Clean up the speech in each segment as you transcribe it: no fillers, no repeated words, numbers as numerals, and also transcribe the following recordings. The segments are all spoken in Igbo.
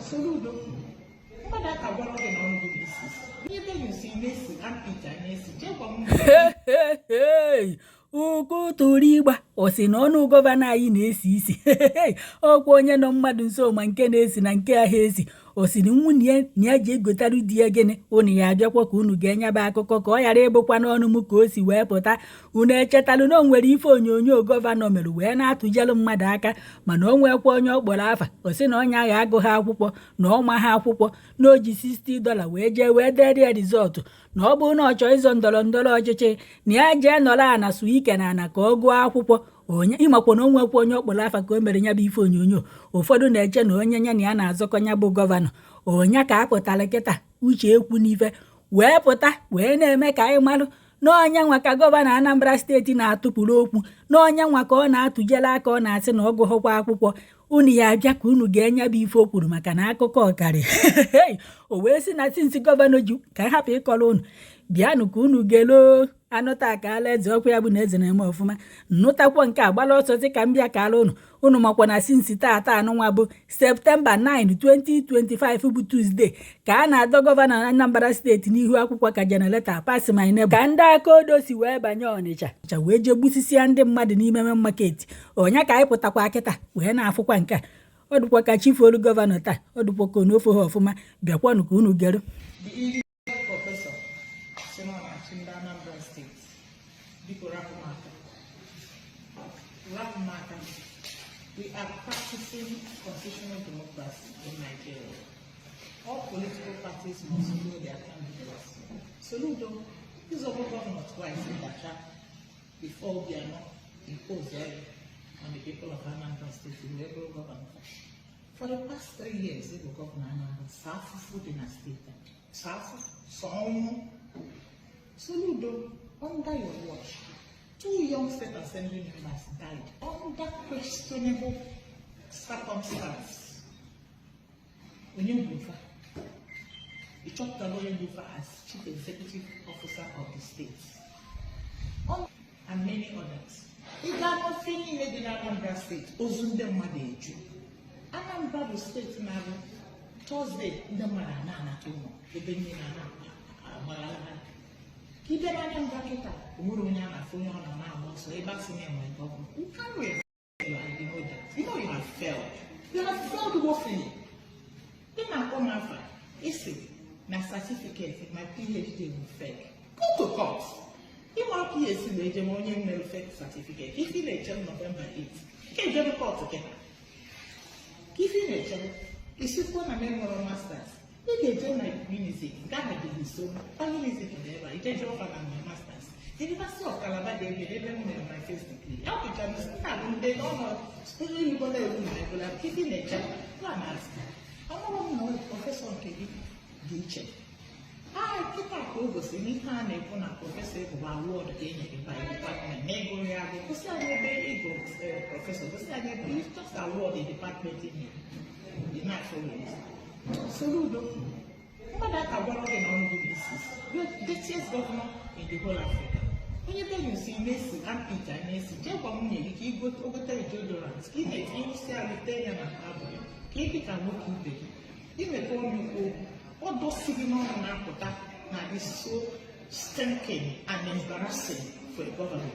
Soludo. What that I want to get on the basis. You see, Messi and Peter Messi. Hey, Ugotoriba, o si n'ọnụ gọvanọ anyị na-esi isi. Ọkwa onye nọ mmadụ nso ma nke na-esi na nke ahụ esi. O si na nwunye na ya ji egotaru di ya gịnị unu ya abịakwa ka unu ga-enye ba akụkọ ka ọ ghara ịbụkwa n'ọnụ m ka o si wee pụta. Unu echetalụ na o nwere ife onyonyo gọvanọ mere wee na-atụjelụ mmadụ aka mana o nwekwa onye ọ kpọrọ afa o si na onye agha agụ ha akwụkwọ na ọma ha akwụkwọ na o ji $60 wee jee wee dere ya rizọtụ na ọ bụrụ na ọ chọọ ịzọ ndọrọndọrọ ọchịchị na ya jee nọrọ ana su ike na ana ka ọ gụọ akwụkwọ onye ịmakwa na o nwekwa onye ọkpọrọ afa ka o mere nya bụ ife onyonyo ụfọdụ na-eche na onye nya na ya na-azọkọ nya bụ gọvanọ onye ka apụtara kịta Uche Ekwunife wee pụta wee na-eme ka anyị marụ na onye nwa ka gọvanọ Anambra steeti na-atụpụrụ okwu na onye nwa ka ọ na-atụjela aka ọ na-asị na ọ gụghọkwa akwụkwọ unu ya abịa ka unu ga-enye bụ ife o kwuru maka na akụkọ ọkarị o wee sị na sinsi gọvanọ ji ka anyị hapụ ịkọrọ unu bịanụ ka unu gelo anụta aka ala eze ọkwa ya bụ na eze na-eme ọfụma nnụtakwa nke agbala ọsọ sị ka m bịa ka ala unu makwa na sinsi taata anụnwa bụ Septemba 9, 2025 bụ Tuzdee ka a na-adọ gọvanọ Anambra steeti n'ihu akwụkwọ ka jenereta pass my neighbor ka ndị aka odo si wee banye Ọnịcha wee jee gbusisia ndị mmadụ n'ime main market onye ka anyị pụtakwa kịta wee na-afụkwa nke a ọ dụkwa ka chifu olu gọvanọ taa ọ dụkwa ka onofe ha ọfụma bịakwanụ ka unu gero We are practicing constitutional democracy in Nigeria. All political parties must know their candidates. Soludo, this is our governor twice in Dacha before we are not imposed on the people of Anambra State in the governor. For the past 3 years, the governor Anambra South food in a state. South, some. Soludo, under your watch, 2 young state assembly members died under questionable circumstances. Onyebufa, he chopped down Onyebufa as chief executive officer of the state, and many others. He got nothing in the Anambra state. Ozunde Madeju. Anambra state now Thursday the Marana Tumo, the Benina Malala. Keep them on Baketa, Muruna, Fuyon, and now, so a vaccine my government. You can't wait. You know you have failed. You have failed woefully. Then I come after. Listen, my certificate, my PhD will fake. Go to court. You want PhD, the Germanian will fake certificate. If you let November 8th, you can get a court together. If you let them, it's just one member masters. You can my ministry, Ghana did so, family is together, it is over my masters. The University of Calabar, they never know my first degree. How to tell you, they don't know, especially you go there with my regular, keeping a check, go and ask. I don't know, Professor Kedi, Uche. I keep up over, see me, and I put a professor of our word again by department. Nego, because I have professor, because I have just a word in department in the natural ways. Soludo, what that I want to get on the basis. You are the greatest governor in the whole Africa. When you see Messi and Peter Messi, just one minute, you go over to the deodorant, give it, you say Italian and Arabic, keep it and look in there. You may call you all those sitting on an apple now is so stinking and embarrassing for a government.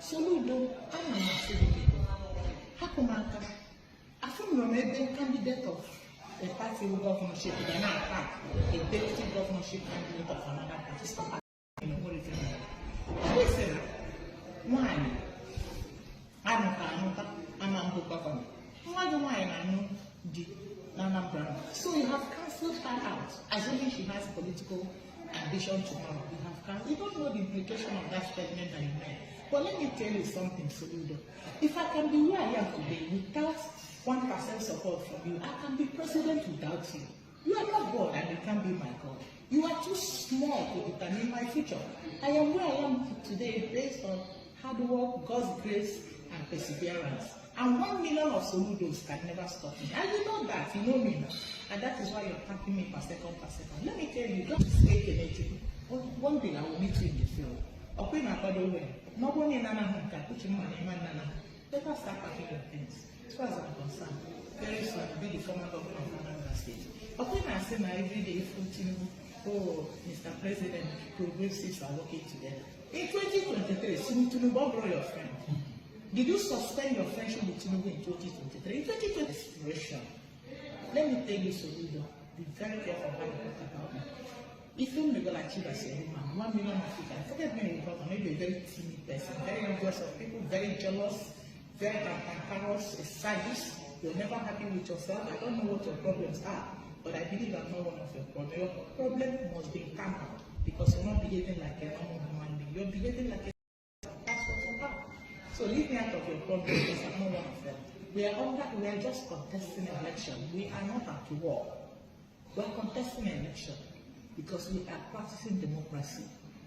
Soludo, I'm not saying people. Hakumaka, I think you're a candidate of a party governorship, they are not a deputy governorship candidate of another party. Stop in the whole thing. Listen, one, I'm a governor. Why do I know the Anambra? So you have cancelled her out, assuming she has political ambition tomorrow. You have cancelled. You don't know the implication of that statement that you made. But let me tell you something, Soludo. If I can be where I am today without 1% support from you, I can be president without you. You are not God and you can't be my God. You are too small to determine my future. I am where I am today based on hard work, God's grace, and perseverance. And 1 million of Soludos can never stop me. And you know that, you know me now. And that is why you're tapping me per second. Let me tell you, don't stay connected. One day I will meet you in the field. Let us start packing your things. As far as I'm concerned, very soon I'll be the former governor of Anambra State. asking every day if Tinubu, oh, Mr. President, progressives are working together. In 2023, Tinubu borrow your friend. Did you suspend your friendship with Tinubu in 2023? In 2020, inspiration. Let me tell you, Soludo, be very careful how you talk about me. If you will achieve as a woman, 1 million Africans, forget me in government, maybe a very timid person, very envious of people, very jealous, very cantankerous, a sadist. You're never happy with yourself. I don't know what your problems are, but I believe I'm not one of your problems. Your problem must be countered because you're not behaving like a normal human being. You're behaving like a that's what you are. So leave me out of your problem because I'm not one of them. We are just contesting an election. We are not at war. We are contesting an election because we are practicing democracy.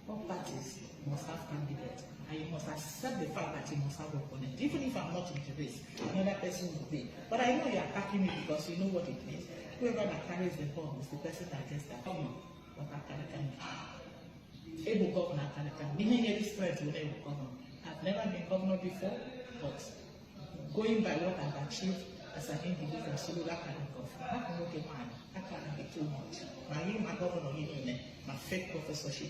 All parties must have candidates, and you must accept the fact that you must have opponents. Even if I'm not into this, another person will be. But I know you're attacking me because you know what it means. Whoever that carries the bomb is the person that gets that bomb. But I can't. Able governor can meaning any spread will able governor. I've never been governor before, but going by what I've achieved as an individual, Soludo can governor. I can look at mine. I can't be too much. My governor, my fake professorship,